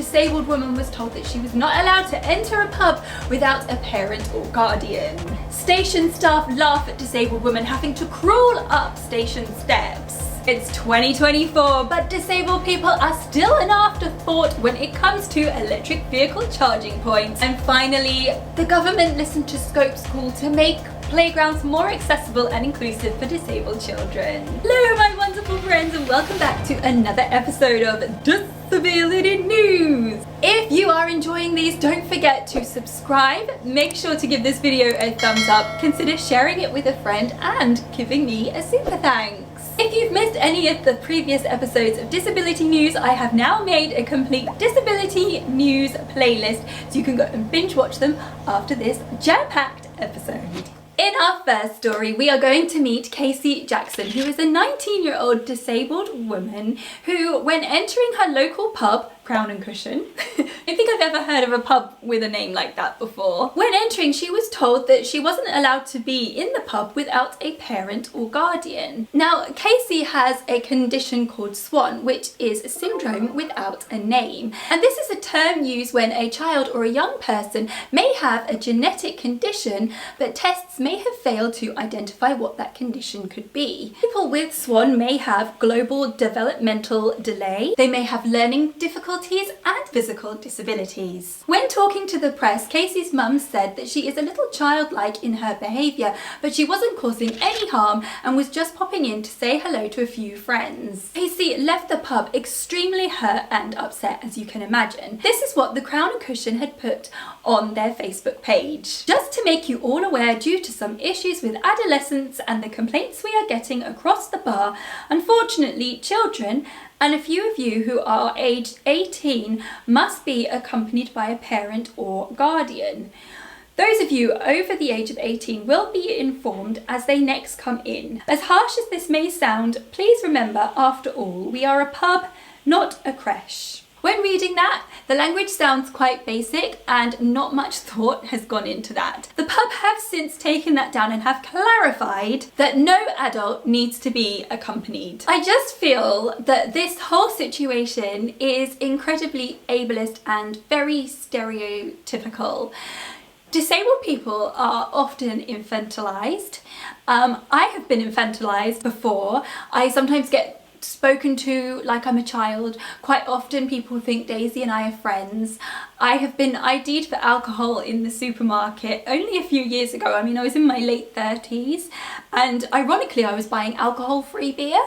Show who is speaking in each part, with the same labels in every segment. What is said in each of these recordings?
Speaker 1: disabled woman was told that she was not allowed to enter a pub without a parent or guardian. Station staff laugh at disabled women having to crawl up station steps. It's 2024, but disabled people are still an afterthought when it comes to electric vehicle charging points. And finally, the government listened to Scope's call to make playgrounds more accessible and inclusive for disabled children. Hello my wonderful friends, and welcome back to another episode of Disability News. If you are enjoying these, don't forget to subscribe, make sure to give this video a thumbs up, consider sharing it with a friend and giving me a super thanks. If you've missed any of the previous episodes of Disability News, I have now made a complete Disability News playlist so you can go and binge watch them after this jam-packed episode. In our first story, we are going to meet Casey Jackson, who is a 19-year-old disabled woman who, when entering her local pub, Crown and Cushion, I don't think I've ever heard of a pub with a name like that before. When entering, she was told that she wasn't allowed to be in the pub without a parent or guardian. Now, Casey has a condition called SWAN, which is a syndrome without a name. And this is a term used when a child or a young person may have a genetic condition, but tests may have failed to identify what that condition could be. People with SWAN may have global developmental delay, they may have learning difficulties and physical disabilities. When talking to the press, Casey's mum said that she is a little childlike in her behaviour, but she wasn't causing any harm and was just popping in to say hello to a few friends. Casey left the pub extremely hurt and upset, as you can imagine. This is what the Crown and Cushion had put on their Facebook page. Just to make you all aware, due to some issues with adolescents and the complaints we are getting across the bar, unfortunately children and a few of you who are aged 18 must be accompanied by a parent or guardian. Those of you over the age of 18 will be informed as they next come in. As harsh as this may sound, please remember, after all, we are a pub, not a creche. When reading that, the language sounds quite basic and not much thought has gone into that. The pub have since taken that down and have clarified that no adult needs to be accompanied. I just feel that this whole situation is incredibly ableist and very stereotypical. Disabled people are often infantilized. I have been infantilized before. I sometimes get spoken to like I'm a child. Quite often people think Daisy and I are friends. I have been ID'd for alcohol in the supermarket only a few years ago. I mean, I was in my late 30s and ironically I was buying alcohol-free beer.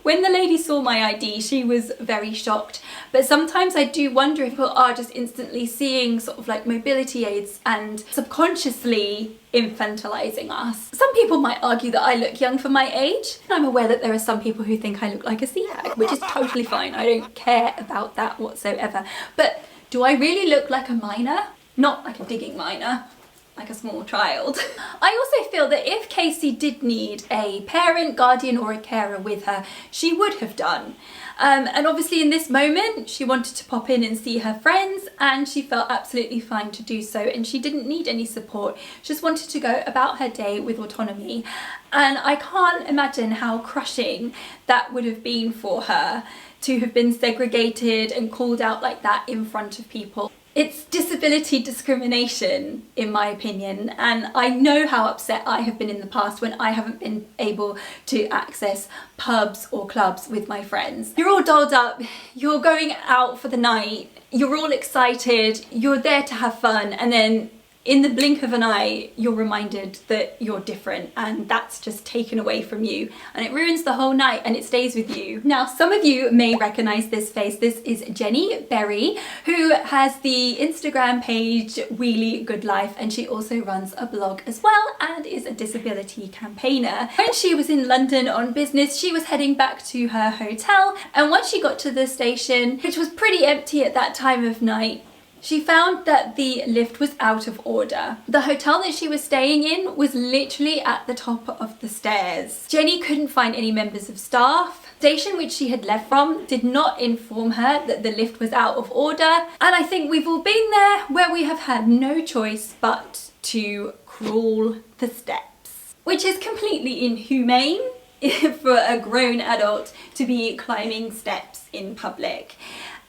Speaker 1: When the lady saw my ID, she was very shocked. But sometimes I do wonder if people are just instantly seeing sort of like mobility aids and subconsciously infantilizing us. Some people might argue that I look young for my age. I'm aware that there are some people who think I look like a sea hag, which is totally fine. I don't care about that whatsoever. But do I really look like a minor? Not like a digging minor. Like a small child. I also feel that if Casey did need a parent, guardian or a carer with her, she would have done. And obviously in this moment she wanted to pop in and see her friends and she felt absolutely fine to do so and she didn't need any support. She just wanted to go about her day with autonomy, and I can't imagine how crushing that would have been for her to have been segregated and called out like that in front of people. It's disability discrimination, in my opinion, and I know how upset I have been in the past when I haven't been able to access pubs or clubs with my friends. You're all dolled up, you're going out for the night, you're all excited, you're there to have fun, and then in the blink of an eye you're reminded that you're different and that's just taken away from you and it ruins the whole night and it stays with you. Now some of you may recognize this face. This is Jenny Berry, who has the Instagram page Wheelie Good Life, and she also runs a blog as well and is a disability campaigner. When she was in London on business, she was heading back to her hotel, and once she got to the station, which was pretty empty at that time of night, she found that the lift was out of order. The hotel that she was staying in was literally at the top of the stairs. Jenny couldn't find any members of staff. The station which she had left from did not inform her that the lift was out of order. And I think we've all been there where we have had no choice but to crawl the steps, which is completely inhumane for a grown adult to be climbing steps in public.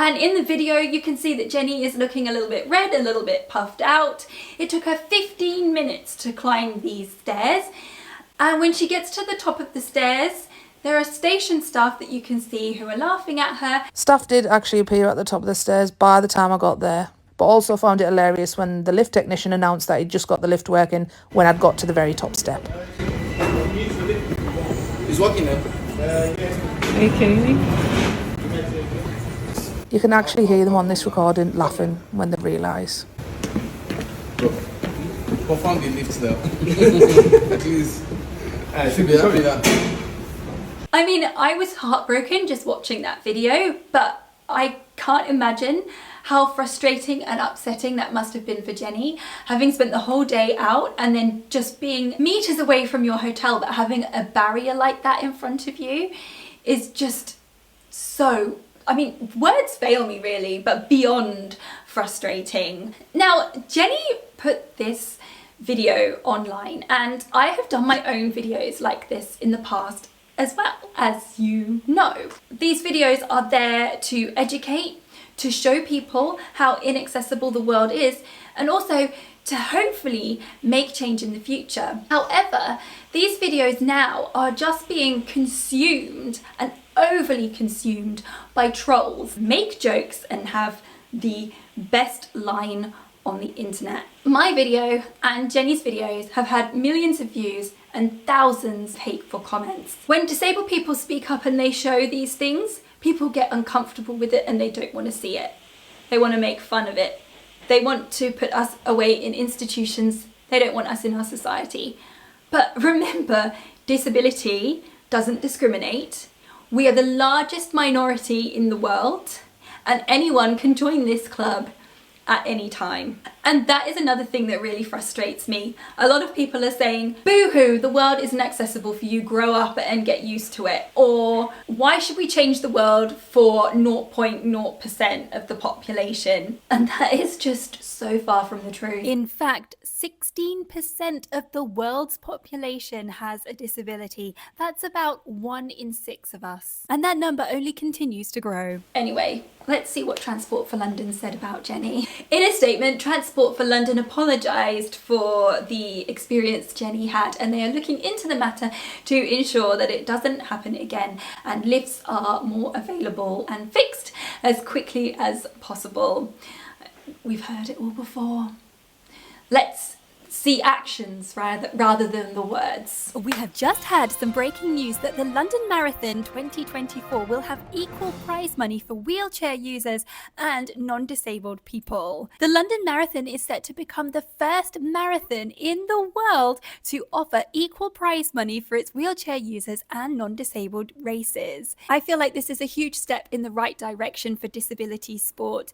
Speaker 1: And in the video, you can see that Jenny is looking a little bit red, a little bit puffed out. It took her 15 minutes to climb these stairs. And when she gets to the top of the stairs, there are station staff that you can see who are laughing at her.
Speaker 2: Staff did actually appear at the top of the stairs by the time I got there, but also found it hilarious when the lift technician announced that he'd just got the lift working when I'd got to the very top step.
Speaker 3: He's working now.
Speaker 4: Are you kidding me?
Speaker 2: You can actually hear them on this recording laughing when they realise.
Speaker 3: Confirm the lift now. At least. I should be happy that.
Speaker 1: I mean, I was heartbroken just watching that video, but I can't imagine how frustrating and upsetting that must have been for Jenny, having spent the whole day out and then just being meters away from your hotel, but having a barrier like that in front of you is just so, I mean, words fail me really, but beyond frustrating. Now, Jenny put this video online, and I have done my own videos like this in the past as well, as you know. These videos are there to educate, to show people how inaccessible the world is, and also to hopefully make change in the future. However, these videos now are just being consumed and overly consumed by trolls, make jokes and have the best line on the internet. My video and Jenny's videos have had millions of views and thousands of hateful comments. When disabled people speak up and they show these things, people get uncomfortable with it and they don't want to see it. They want to make fun of it. They want to put us away in institutions. They don't want us in our society. But remember, disability doesn't discriminate. We are the largest minority in the world, and anyone can join this club at any time. And that is another thing that really frustrates me. A lot of people are saying, boo-hoo, the world isn't accessible for you, grow up and get used to it. Or, why should we change the world for 0.0% of the population? And that is just so far from the truth. In fact, 16% of the world's population has a disability. That's about 1 in 6 of us. And that number only continues to grow. Anyway, let's see what Transport for London said about Jenny. In a statement, Transport for London apologised for the experience Jenny had, and they are looking into the matter to ensure that it doesn't happen again and lifts are more available and fixed as quickly as possible. We've heard it all before. Let's see actions rather than the words. We have just had some breaking news that the London Marathon 2024 will have equal prize money for wheelchair users and non-disabled people. The London Marathon is set to become the first marathon in the world to offer equal prize money for its wheelchair users and non-disabled races. I feel like this is a huge step in the right direction for disability sport.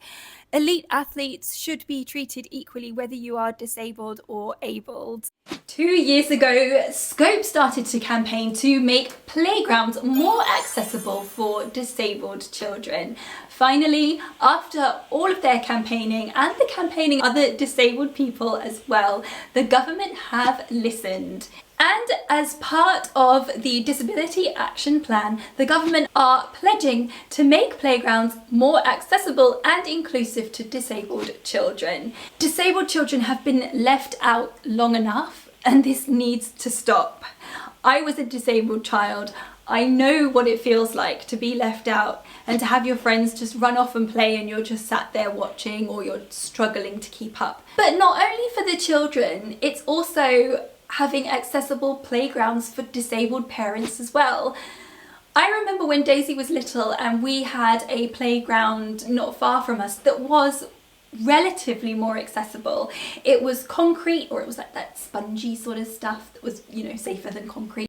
Speaker 1: Elite athletes should be treated equally whether you are disabled or abled. 2 years ago, Scope started to campaign to make playgrounds more accessible for disabled children. Finally, after all of their campaigning and the campaigning of other disabled people as well, the government have listened. And as part of the Disability Action Plan, the government are pledging to make playgrounds more accessible and inclusive to disabled children. Disabled children have been left out long enough, and this needs to stop. I was a disabled child. I know what it feels like to be left out and to have your friends just run off and play and you're just sat there watching or you're struggling to keep up. But not only for the children, it's also having accessible playgrounds for disabled parents as well. I remember when Daisy was little and we had a playground not far from us that was relatively more accessible. It was concrete, or it was like that spongy sort of stuff that was, you know, safer than concrete.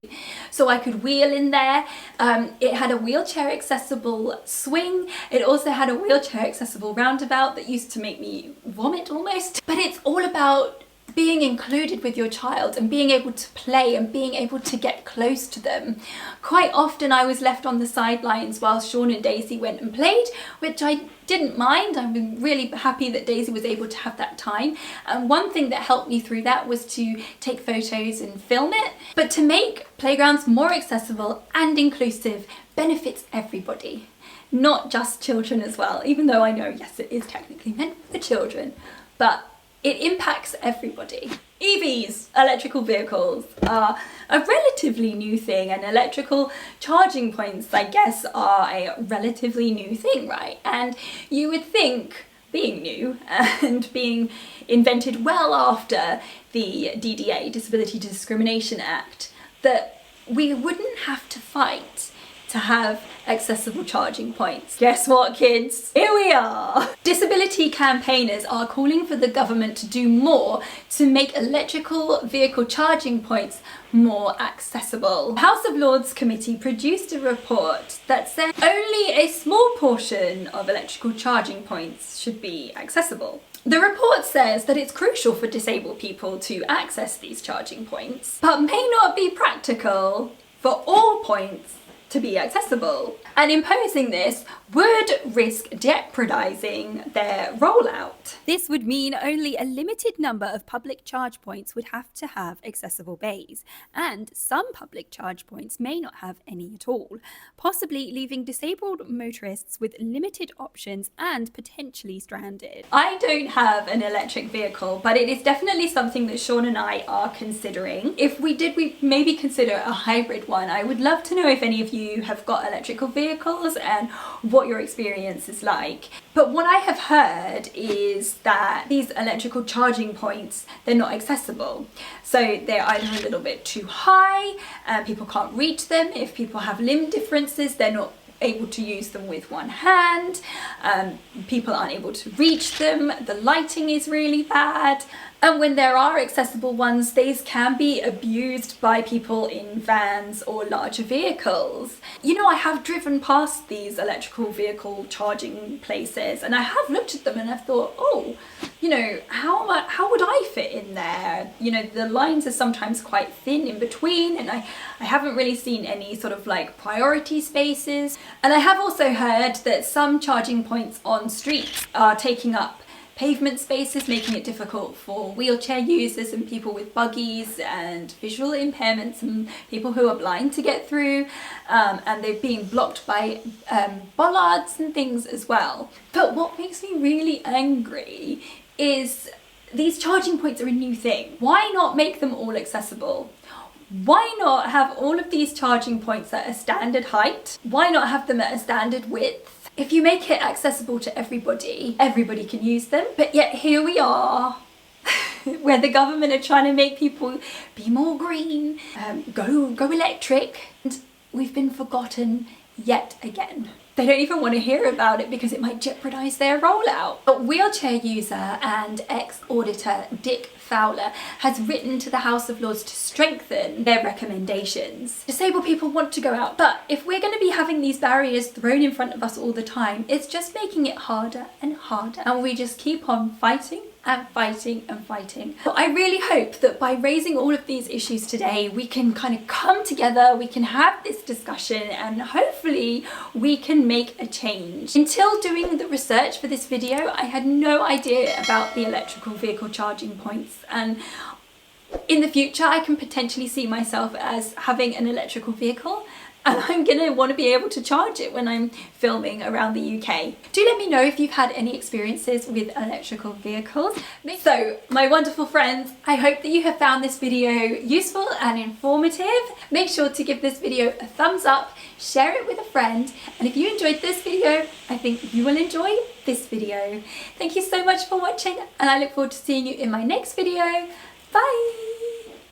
Speaker 1: So I could wheel in there. It had a wheelchair accessible swing. It also had a wheelchair accessible roundabout that used to make me vomit almost. But it's all about being included with your child and being able to play and being able to get close to them. Quite often I was left on the sidelines while Shaun and Daisy went and played, which I didn't mind. I'm really happy that Daisy was able to have that time. And one thing that helped me through that was to take photos and film it. But to make playgrounds more accessible and inclusive benefits everybody. not just children as well, even though I know, yes, it is technically meant for children, but it impacts everybody. EVs, electrical vehicles, are a relatively new thing, and electrical charging points, I guess, are a relatively new thing, right? And you would think, being new and being invented well after the DDA, Disability Discrimination Act, that we wouldn't have to fight to have accessible charging points. Guess what, kids? Here we are! Disability campaigners are calling for the government to do more to make electrical vehicle charging points more accessible. The House of Lords Committee produced a report that said only a small portion of electrical charging points should be accessible. The report says that it's crucial for disabled people to access these charging points, but may not be practical for all points to be accessible, and imposing this would risk jeopardizing their rollout. This would mean only a limited number of public charge points would have to have accessible bays, and some public charge points may not have any at all, possibly leaving disabled motorists with limited options and potentially stranded. I don't have an electric vehicle, but it is definitely something that Shaun and I are considering. If we did, we maybe consider a hybrid one. I would love to know if any of you have got electrical vehicles and what your experience is like. But what I have heard is that these electrical charging points, they're not accessible. So they're either a little bit too high and people can't reach them. If people have limb differences, they're not able to use them with one hand. People aren't able to reach them. The lighting is really bad. And when there are accessible ones, these can be abused by people in vans or larger vehicles. You know, I have driven past these electrical vehicle charging places and I have looked at them and I've thought, oh, you know, how would I fit in there? You know, the lines are sometimes quite thin in between, and I haven't really seen any sort of like priority spaces. And I have also heard that some charging points on streets are taking up pavement spaces, making it difficult for wheelchair users and people with buggies and visual impairments and people who are blind to get through, and they're being blocked by bollards and things as well. But what makes me really angry is these charging points are a new thing. Why not make them all accessible? Why not have all of these charging points at a standard height? Why not have them at a standard width? If you make it accessible to everybody, everybody can use them. But yet here we are, where the government are trying to make people be more green, go electric, and we've been forgotten yet again. They don't even want to hear about it because it might jeopardize their rollout. But wheelchair user and ex-auditor Dick Fowler has written to the House of Lords to strengthen their recommendations. Disabled people want to go out, but if we're going to be having these barriers thrown in front of us all the time, it's just making it harder and harder, and we just keep on fighting and fighting and fighting. But I really hope that by raising all of these issues today, we can kind of come together, we can have this discussion, and hopefully we can make a change. Until doing the research for this video, I had no idea about the electrical vehicle charging points, and in the future I can potentially see myself as having an electrical vehicle, and I'm gonna want to be able to charge it when I'm filming around the UK. Do let me know if you've had any experiences with electrical vehicles. So, my wonderful friends, I hope that you have found this video useful and informative. Make sure to give this video a thumbs up, share it with a friend, and if you enjoyed this video, I think you will enjoy this video. Thank you so much for watching, and I look forward to seeing you in my next video. Bye!